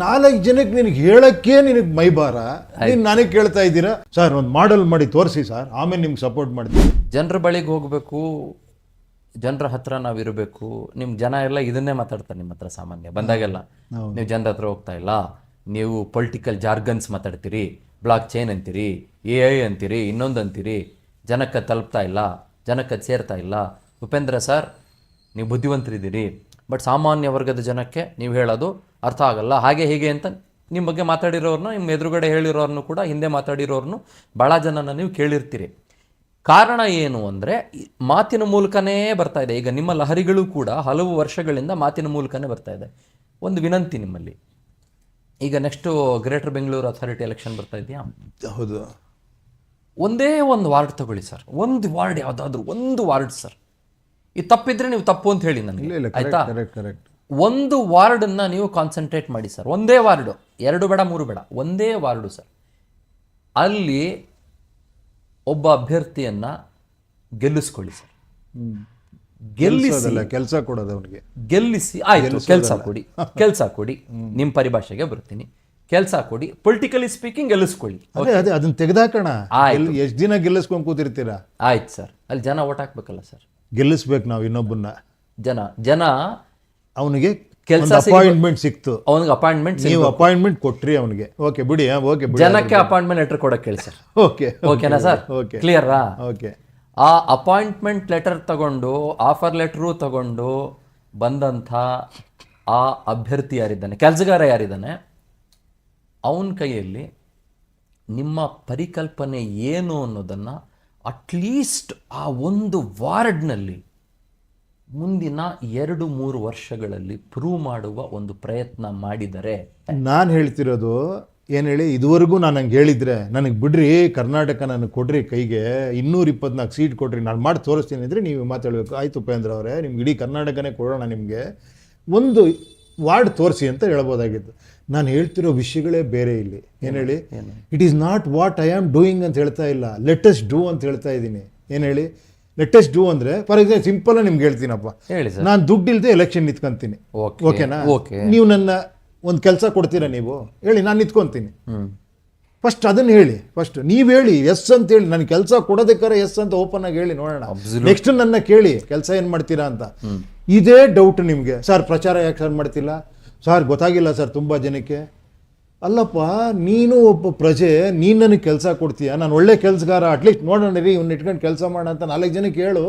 4 ಜನಕ್ಕೆ ನಿನಗೆ ಹೇಳಕ್ಕೆ ನಿನಗೆ ಮೈಬಾರ, ನೀನು ನನಗೆ ಕೇಳ್ತಾ ಇದ್ದೀರಾ ಸರ್ ಒಂದು ಮಾಡೆಲ್ ಮಾಡಿ ತೋರಿಸಿ ಸರ್, ಆಮೇಲೆ ನಿಮ್ಗೆ ಸಪೋರ್ಟ್ ಮಾಡ್ತೀವಿ. ಜನರ ಬಳಿಗೆ ಹೋಗಬೇಕು, ಜನರ ಹತ್ರ ನಾವು ಇರಬೇಕು. ನಿಮ್ಮ ಜನ ಎಲ್ಲ ಇದನ್ನೇ ಮಾತಾಡ್ತಾರೆ ನಿಮ್ಮ ಹತ್ರ ಸಾಮಾನ್ಯ ಬಂದಾಗೆಲ್ಲ. ನೀವು ಜನರ ಹತ್ರ ಹೋಗ್ತಾ ಇಲ್ಲ, ನೀವು ಪೊಲಿಟಿಕಲ್ ಜಾರ್ಗನ್ಸ್ ಮಾತಾಡ್ತೀರಿ, ಬ್ಲಾಕ್ ಚೈನ್ ಅಂತೀರಿ, AI ಅಂತೀರಿ, ಇನ್ನೊಂದು ಅಂತೀರಿ, ಜನಕ್ಕೆ ತಲುಪ್ತಾ ಇಲ್ಲ, ಜನಕ್ಕೆ ಸೇರ್ತಾ ಇಲ್ಲ. ಉಪೇಂದ್ರ ಸರ್, ನೀವು ಬುದ್ಧಿವಂತರಿದ್ದೀರಿ, ಬಟ್ ಸಾಮಾನ್ಯ ವರ್ಗದ ಜನಕ್ಕೆ ನೀವು ಹೇಳೋದು ಅರ್ಥ ಆಗಲ್ಲ, ಹಾಗೆ ಹೀಗೆ ಅಂತ ನಿಮ್ಮ ಬಗ್ಗೆ ಮಾತಾಡಿರೋರನ್ನ, ನಿಮ್ಮ ಎದುರುಗಡೆ ಹೇಳಿರೋರನ್ನು ಕೂಡ, ಹಿಂದೆ ಮಾತಾಡಿರೋರನ್ನು ಭಾಳ ಜನನ ನೀವು ಕೇಳಿರ್ತೀರಿ. ಕಾರಣ ಏನು ಅಂದರೆ ಮಾತಿನ ಮೂಲಕನೇ ಬರ್ತಾ ಇದೆ. ಈಗ ನಿಮ್ಮ ಲಹರಿಗಳು ಕೂಡ ಹಲವು ವರ್ಷಗಳಿಂದ ಮಾತಿನ ಮೂಲಕನೇ ಬರ್ತಾ ಇದೆ. ಒಂದು ವಿನಂತಿ ನಿಮ್ಮಲ್ಲಿ, ಈಗ next greater Bengaluru authority election ಬರ್ತಾ ಇದೆಯಾ? ಹೌದು. ಒಂದೇ ಒಂದು ವಾರ್ಡ್ ತಗೊಳ್ಳಿ ಸರ್, ಒಂದು ವಾರ್ಡ್, ಯಾವುದಾದ್ರೂ ಒಂದು ವಾರ್ಡ್ ಸರ್. ಈ ತಪ್ಪಿದ್ರೆ ನೀವು ತಪ್ಪು ಅಂತ ಹೇಳಿ ನನಗೆ, ಆಯ್ತಾ? ಒಂದು ವಾರ್ಡನ್ನು ನೀವು ಕಾನ್ಸಂಟ್ರೇಟ್ ಮಾಡಿ ಸರ್, ಒಂದೇ ವಾರ್ಡು, 2 ಬೇಡ 3 ಬೇಡ, ಒಂದೇ ವಾರ್ಡು ಸರ್. ಅಲ್ಲಿ ಒಬ್ಬ ಅಭ್ಯರ್ಥಿಯನ್ನ ಗೆಲ್ಲಿಸ್ಕೊಳ್ಳಿ ಸರ್. ಗೆಲ್ಲಿಸಿ ಕೆಲಸ ಕೊಡೋದು ಅವನಿಗೆ, ಗೆಲ್ಲಿಸಿ, ಆಯ್ತು ಕೆಲಸ ಕೊಡಿ, ನಿಮ್ಮ ಪರಿಭಾಷೆಗೆ ಬರ್ತೀನಿ, ಕೆಲಸ ಕೊಡಿ, ಪೊಲಿಟಿಕಲಿ ಸ್ಪೀಕಿಂಗ್ ಗೆಲ್ಲಿಸ್ಕೊಳ್ಳಿ. ಅದೇ ಅದನ್ನ ತೆಗೆದಾಕೋಣ. ಎಷ್ಟು ದಿನ ಗೆಲ್ಲಿಸ್ಕೊಂಡು ಕೂತಿರ್ತೀರಾ? ಆಯ್ತು ಸರ್, ಅಲ್ಲಿ ಜನ ಓಟ್ ಹಾಕ್ಬೇಕಲ್ಲ ಸರ್, ಗೆಲ್ಲಿಸ್ಬೇಕು ನಾವು ಇನ್ನೊಬ್ಬನ್ನ. ಜನ ಅವನಿಗೆ ಕೆಲಸ ಅಪಾಯಿಂಟ್ಮೆಂಟ್ ಸಿಕ್ತು, ಅವನಿಗೆ ಅಪಾಯಿಂಟ್ಮೆಂಟ್, ನೀವು ಅಪಾಯಿಂಟ್ಮೆಂಟ್ ಕೊಟ್ರಿ ಅವನಿಗೆ, ಓಕೆ ಬಿಡಿ, ಓಕೆ ಬಿಡಿ, ಜನಕ್ಕೆ ಅಪಾಯಿಂಟ್ಮೆಂಟ್ ಲೆಟರ್ ಕೊಡಕ್ಕೆ ಹೇಳಿ ಸರ್. ಓಕೆನಾ ಸರ್? ಕ್ಲಿಯರಾ? ಓಕೆ. ಆ ಅಪಾಯಿಂಟ್ಮೆಂಟ್ ಲೆಟರ್ ತಗೊಂಡು, ಆಫರ್ ಲೆಟರು ತಗೊಂಡು ಬಂದಂಥ ಆ ಅಭ್ಯರ್ಥಿ ಯಾರಿದ್ದಾನೆ, ಕೆಲಸಗಾರ ಯಾರಿದ್ದಾನೆ, ಅವನ ಕೈಯಲ್ಲಿ ನಿಮ್ಮ ಪರಿಕಲ್ಪನೆ ಏನು ಅನ್ನೋದನ್ನು ಅಟ್ಲೀಸ್ಟ್ ಆ ಒಂದು ವಾರ್ಡ್ನಲ್ಲಿ ಮುಂದಿನ 2-3 ವರ್ಷಗಳಲ್ಲಿ ಪ್ರೂವ್ ಮಾಡುವ ಒಂದು ಪ್ರಯತ್ನ ಮಾಡಿದರೆ. ನಾನು ಹೇಳ್ತಿರೋದು ಏನು ಹೇಳಿ, ಇದುವರೆಗೂ ನಾನು ಹಂಗೆ ಹೇಳಿದರೆ ನನಗೆ ಬಿಡ್ರಿ, ಕರ್ನಾಟಕ ನನಗೆ ಕೊಡ್ರಿ ಕೈಗೆ, 224 ಸೀಟ್ ಕೊಡ್ರಿ, ನಾನು ಮಾಡಿ ತೋರಿಸ್ತೀನಿ ಅಂದರೆ ನೀವು ಮಾತಾಡಬೇಕು. ಆಯ್ತು ಉಪೇಂದ್ರ ಅವರೇ, ನಿಮ್ಗೆ ಇಡೀ ಕರ್ನಾಟಕನೇ ಕೊಡೋಣ, ನಿಮಗೆ ಒಂದು ವಾರ್ಡ್ ತೋರಿಸಿ ಅಂತ ಹೇಳ್ಬೋದಾಗಿತ್ತು. ನಾನು ಹೇಳ್ತಿರೋ ವಿಷಯಗಳೇ ಬೇರೆ ಇಲ್ಲಿ. ಏನು ಹೇಳಿ, it is not what I am doing ಅಂತ ಹೇಳ್ತಾ ಇಲ್ಲ, ಲೆಟ್ ಅಸ್ ಡೂ ಅಂತ ಹೇಳ್ತಾ ಇದ್ದೀನಿ. ಏನು ಹೇಳಿ, ಲೆಟ್ ಅಸ್ ಡೂ ಅಂದರೆ, ಫಾರ್ ಎಕ್ಸಾಂಪಲ್ ಸಿಂಪಲ್ ನಿಮ್ಗೆ ಹೇಳ್ತೀನಪ್ಪ, ನಾನು ದುಡ್ಡು ಇಲ್ಲದೆ ಎಲೆಕ್ಷನ್ ನಿಂತ್ಕೊಂತೀನಿ, ಓಕೆನಾ? ನೀವು ನನ್ನ ಒಂದು ಕೆಲಸ ಕೊಡ್ತೀರಾ, ನೀವು ಹೇಳಿ, ನಾನು ನಿಂತ್ಕೊತೀನಿ. ಫಸ್ಟ್ ಅದನ್ನು ಹೇಳಿ, ಫಸ್ಟ್ ನೀವು ಹೇಳಿ ಎಸ್ ಅಂತ ಹೇಳಿ, ನನ್ನ ಕೆಲಸ ಕೊಡೋದಕ್ಕಾರ ಎಸ್ ಅಂತ ಓಪನ್ ಆಗಿ ಹೇಳಿ ನೋಡೋಣ. ನೆಕ್ಸ್ಟ್ ನನ್ನ ಕೇಳಿ ಕೆಲಸ ಏನು ಮಾಡ್ತೀರಾ ಅಂತ. ಇದೇ ಡೌಟ್ ನಿಮಗೆ, ಸರ್ ಪ್ರಚಾರ ಯಾಕೆ ಸರ್ ಮಾಡ್ತಿಲ್ಲ ಸರ್, ಗೊತ್ತಾಗಿಲ್ಲ ಸರ್ ತುಂಬ ಜನಕ್ಕೆ. ಅಲ್ಲಪ್ಪ, ನೀನು ಒಬ್ಬ ಪ್ರಜೆ, ನೀನು ನನಗೆ ಕೆಲಸ ಕೊಡ್ತೀಯ, ನಾನು ಒಳ್ಳೆ ಕೆಲಸಗಾರ, ಅಟ್ಲೀಸ್ಟ್ ನೋಡೋಣ ರೀ ಇವ್ನು ಇಟ್ಕೊಂಡು ಕೆಲಸ ಮಾಡೋಣ ಅಂತ 4 ಜನಕ್ಕೆ ಹೇಳು.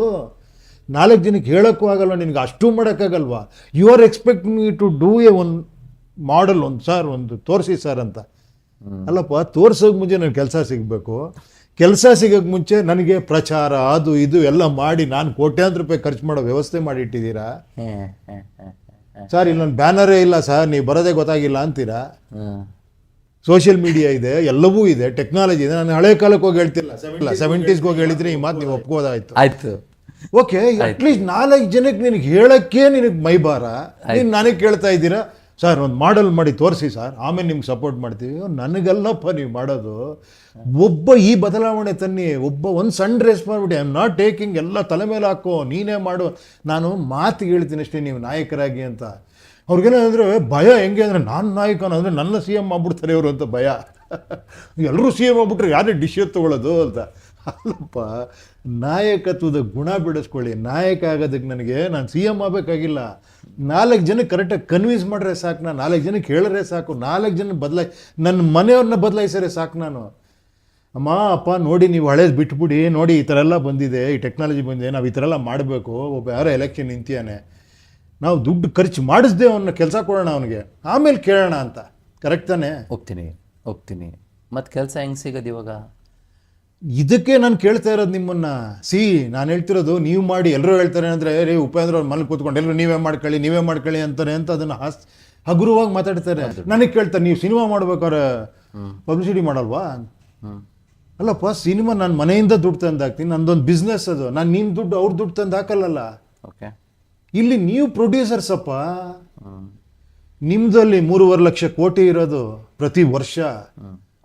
4 ಜನಕ್ಕೆ ಹೇಳೋಕ್ಕೂ ಆಗಲ್ವ ನಿನಗೆ, ಅಷ್ಟು ಮಾಡೋಕ್ಕಾಗಲ್ವಾ? You are expect me to do ಒಂದು ಮಾಡೆಲ್, ಒಂದು ಸರ್ ಒಂದು ತೋರಿಸಿ ಸರ್ ಅಂತ. ಅಲ್ಲಪ್ಪ, ತೋರ್ಸೋಕೆ ಮುಂಚೆ ನನಗೆ ಕೆಲಸ ಸಿಗಬೇಕು. ಕೆಲಸ ಸಿಗೋಕ್ಕೆ ಮುಂಚೆ ನನಗೆ ಪ್ರಚಾರ ಅದು ಇದು ಎಲ್ಲ ಮಾಡಿ ನಾನು ಕೋಟ್ಯಾಂತರ ರೂಪಾಯಿ ಖರ್ಚು ಮಾಡೋ ವ್ಯವಸ್ಥೆ ಮಾಡಿ ಇಟ್ಟಿದ್ದೀರಾ ಸರ್. ಇಲ್ಲಿ ನನ್ನ ಬ್ಯಾನರೇ ಇಲ್ಲ ಸರ್, ನೀವು ಬರೋದೇ ಗೊತ್ತಾಗಿಲ್ಲ ಅಂತೀರಾ. ಸೋಷಿಯಲ್ ಮೀಡಿಯಾ ಇದೆ, ಎಲ್ಲವೂ ಇದೆ, ಟೆಕ್ನಾಲಜಿ ಇದೆ. ನಾನು ಹಳೆ ಕಾಲಕ್ಕೆ ಹೋಗಿ ಹೇಳ್ತಿಲ್ಲ, 70s ಹೋಗಿ ಹೇಳಿದ್ರೆ ಈ ಮಾತು ನೀವು ಒಪ್ಕೋದಾಯ್ತು. ಆಯ್ತು, ಓಕೆ. ಅಟ್ಲೀಸ್ಟ್ 4 ಜನಕ್ಕೆ ನಿನಗೆ ಹೇಳಕ್ಕೆ ನಿನಗೆ ಮೈಬಾರ, ನೀನು ನನಗೆ ಕೇಳ್ತಾ ಇದ್ದೀರಾ ಸರ್ ಒಂದು ಮಾಡೆಲ್ ಮಾಡಿ ತೋರಿಸಿ ಸರ್, ಆಮೇಲೆ ನಿಮ್ಗೆ ಸಪೋರ್ಟ್ ಮಾಡ್ತೀವಿ. ನನಗಲ್ಲಪ್ಪ ನೀವು ಮಾಡೋದು. ಒಬ್ಬ ಈ ಬದಲಾವಣೆ ತನ್ನಿ, ಒಂದು ಸಣ್ಣ responsibility, I am not taking, ಎಲ್ಲ ತಲೆ ಮೇಲೆ ಹಾಕೋ, ನೀನೇ ಮಾಡು. ನಾನು ಮಾತಿಗೆ ಹೇಳ್ತೀನಿ ಅಷ್ಟೇ, ನೀವು ನಾಯಕರಾಗಿ ಅಂತ. ಅವ್ರಿಗೇನಂದರೆ ಭಯ, ಹೆಂಗೆ ಅಂದರೆ ನಾನು ನಾಯಕನ ಅಂದರೆ ನನ್ನ CM ಮಾಡ್ಬಿಡ್ತಾರೆ ಇವರು ಅಂತ ಭಯ. ಎಲ್ಲರೂ CM ಆಗ್ಬಿಟ್ರೆ ಯಾರೇ ಡಿಸಿಷನ್ ತೊಗೊಳ್ಳೋದು ಅಂತ. ಅಲ್ಲಪ್ಪ, ನಾಯಕತ್ವದ ಗುಣ ಬಿಡಿಸ್ಕೊಳ್ಳಿ. ನಾಯಕ ಆಗೋದಕ್ಕೆ ನಾನು CM ಆಗಬೇಕಾಗಿಲ್ಲ. 4 ಜನಕ್ಕೆ ಕರೆಕ್ಟಾಗಿ ಕನ್ವಿನ್ಸ್ ಮಾಡ್ರೆ ಸಾಕು, ನಾನು 4 ಜನಕ್ಕೆ ಹೇಳಿದ್ರೆ ಸಾಕು, 4 ಜನ ನನ್ನ ಮನೆಯವ್ರನ್ನ ಬದಲಾಯಿಸರೆ ಸಾಕು. ನಾನು ಅಮ್ಮ ಅಪ್ಪ ನೋಡಿ, ನೀವು ಹಳೇದು ಬಿಟ್ಬಿಡಿ, ನೋಡಿ ಈ ಥರ ಎಲ್ಲ ಬಂದಿದೆ, ಈ ಟೆಕ್ನಾಲಜಿ ಬಂದಿದೆ, ನಾವು ಈ ಥರ ಎಲ್ಲ ಮಾಡಬೇಕು. ಒಬ್ಬ ಯಾರೋ ಎಲೆಕ್ಷನ್ ನಿಂತಿಯಾನೆ, ನಾವು ದುಡ್ಡು ಖರ್ಚು ಮಾಡಿಸ್ದೆ ಅವನ್ನ ಕೆಲಸ ಕೊಡೋಣ ಅವನಿಗೆ, ಆಮೇಲೆ ಕೇಳೋಣ ಅಂತ. ಕರೆಕ್ಟ್ ತಾನೆ? ಹೋಗ್ತೀನಿ. ಮತ್ತು ಕೆಲಸ ಹೆಂಗೆ ಸಿಗೋದು ಇವಾಗ? ಇದಕ್ಕೆ ನಾನು ಕೇಳ್ತಾ ಇರೋದು ನಿಮ್ಮನ್ನ. ನಾನು ಹೇಳ್ತಿರೋದು, ನೀವು ಮಾಡಿ, ಎಲ್ಲರೂ ಹೇಳ್ತಾರೆ ಅಂದರೆ ರೇ ಉಪೇಂದ್ರ ಅವ್ರ ಮನೇಲಿ ಕೂತ್ಕೊಂಡು ಎಲ್ಲರೂ ನೀವೇ ಮಾಡ್ಕೊಳ್ಳಿ ಅಂತಾರೆ ಅಂತ ಅದನ್ನು ಹಗುರವಾಗಿ ಮಾತಾಡ್ತಾರೆ. ನನಗೆ ಕೇಳ್ತಾರೆ, ನೀವು ಸಿನಿಮಾ ಮಾಡ್ಬೇಕಾದ್ರೆ ಪಬ್ಲಿಸಿಟಿ ಮಾಡಲ್ವಾ? ಅಲ್ಲಪ್ಪ, ಸಿನಿಮಾ ನಾನು ಮನೆಯಿಂದ ದುಡ್ಡು ತಂದು ಹಾಕ್ತೀನಿ, ನಂದೊಂದು ಬಿಸ್ನೆಸ್ ಅದು. ನಾನು ನಿಮ್ಮ ದುಡ್ಡು ಅವ್ರ ದುಡ್ಡು ತಂದು ಹಾಕಲ್ಲಲ್ಲ. ಇಲ್ಲಿ ನೀವು ಪ್ರೊಡ್ಯೂಸರ್ಸ್ ಅಪ್ಪ, ನಿಮ್ದಲ್ಲಿ 3.5 ಲಕ್ಷ ಕೋಟಿ ಇರೋದು ಪ್ರತಿ ವರ್ಷ.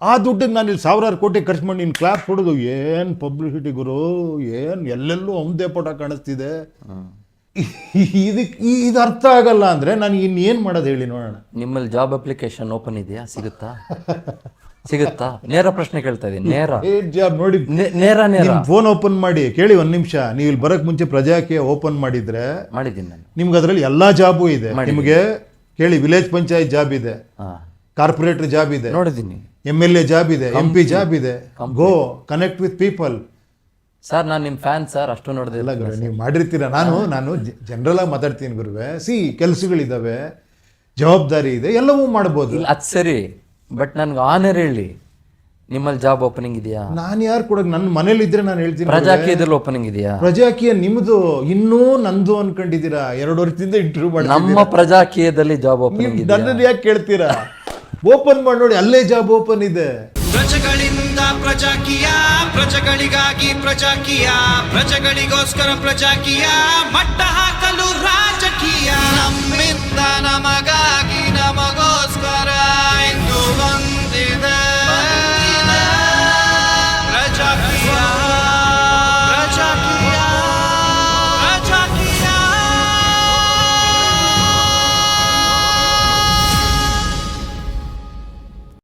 ಆ ದುಡ್ಡಿಗೆ ನಾನು ಇಲ್ಲಿ 1000 ಕೋಟಿ ಖರ್ಚು ಮಾಡಿ ನೀನು ಕ್ಲಾಪ್ ಕೊಡೋದು, ಏನು ಪಬ್ಲಿಸಿಟಿ ಗುರು, ಏನು ಎಲ್ಲೆಲ್ಲೂ ಅವನದೇ ಪಟ ಕಾಣಿಸ್ತಿದೆ. ಇದಕ್ಕೆ ಇದು ಅರ್ಥ ಆಗಲ್ಲ ಅಂದರೆ ನಾನು ಇನ್ನೇನು ಮಾಡೋದು ಹೇಳಿ ನೋಡೋಣ. ನಿಮ್ಮಲ್ಲಿ ಜಾಬ್ ಅಪ್ಲಿಕೇಶನ್ ಓಪನ್ ಇದೆಯಾ? ಸಿಗುತ್ತಾ? ಸಿಗುತ್ತಾ? ನೇರ ಪ್ರಶ್ನೆ ಕೇಳ್ತಾ ಇದ್ದೀನಿ, ನೇರ ಜಾಬ್ ನೋಡಿ, ನೇರ ನೇರ. ಫೋನ್ ಓಪನ್ ಮಾಡಿ ಕೇಳಿ ಒಂದು ನಿಮಿಷ. ನೀವು ಇಲ್ಲಿ ಬರೋಕ್ಕೆ ಮುಂಚೆ ಪ್ರಜಾಕೀಯ ಓಪನ್ ಮಾಡಿದರೆ ಮಾಡಿದ್ದೀನಿ ನಾನು. ನಿಮ್ಗೆ ಅದರಲ್ಲಿ ಎಲ್ಲ ಜಾಬು ಇದೆ. ನಿಮಗೆ ಕೇಳಿ, ವಿಲೇಜ್ ಪಂಚಾಯತ್ ಜಾಬ್ ಇದೆ, ಕಾರ್ಪೊರೇಟರ್ ಜಾಬ್ ಇದೆ, ನೋಡಿದ್ದೀನಿ, MLA ಜಾಬ್ ಇದೆ, MP ಜಾಬ್ ಇದೆ. ಗೋ ಕನೆಕ್ಟ್ ವಿತ್ ಪೀಪಲ್. ಸರ್ ನಾನು ನಿಮ್ಮ ಫ್ಯಾನ್ ಸರ್, ಅಷ್ಟು ನೋಡಿದೆ. ಎಲ್ಲ ಗುರು ನೀವು ಮಾಡಿರ್ತೀರ. ನಾನು ಜನರಲ್ ಆಗಿ ಮಾತಾಡ್ತೀನಿ ಗುರುವೆ. ಕೆಲಸಗಳಿದ್ದಾವೆ, ಜವಾಬ್ದಾರಿ ಇದೆ, ಎಲ್ಲವೂ ಮಾಡ್ಬೋದು. ಇಲ್ಲ ಅದು ಸರಿ, ಬಟ್ ನನ್ಗೆ ಆನರ್ ಹೇಳಿ, ನಿಮ್ಮಲ್ಲಿ ಜಾಬ್ ಓಪನಿಂಗ್ ಇದೆಯಾ? ನಾನು ಯಾರು ಕೊಡಕ್, ನನ್ನ ಮನೇಲಿ ಇದ್ರೆ ನಾನು ಹೇಳ್ತೀನಿ. ಪ್ರಜಾಕೀಯದಲ್ಲಿ ಓಪನಿಂಗ್ ಇದೆಯಾ? ಪ್ರಜಾಕೀಯ ನಿಮ್ದು ಇನ್ನೂ ನಂದು ಅನ್ಕೊಂಡಿದ್ದೀರಾ? 2 ವರ್ಷದಿಂದ ಇಂಟರ್ವ್ಯೂ ಮಾಡಿ. ನಮ್ಮ ಪ್ರಜಾಕೀಯದಲ್ಲಿ ಜಾಬ್ ಓಪನಿಂಗ್ ಇದೆ. ನನ್ನನ್ನು ಯಾಕೆ ಕೇಳ್ತೀರಾ? ಓಪನ್ ಮಾಡಿ ನೋಡಿ, ಅಲ್ಲೇ ಜಾಬ್ ಓಪನ್ ಇದೆ. ಪ್ರಜೆಗಳಿಂದ ಪ್ರಜಾಕೀಯ, ಪ್ರಜೆಗಳಿಗಾಗಿ ಪ್ರಜಾಕೀಯ, ಪ್ರಜೆಗಳಿಗೋಸ್ಕರ ಪ್ರಜಾಕೀಯ, ಮಟ್ಟ ಹಾಕಲು ರಾಜಕೀಯ, ನಮ್ಮಿಂದ ನಮಗಾಗಿ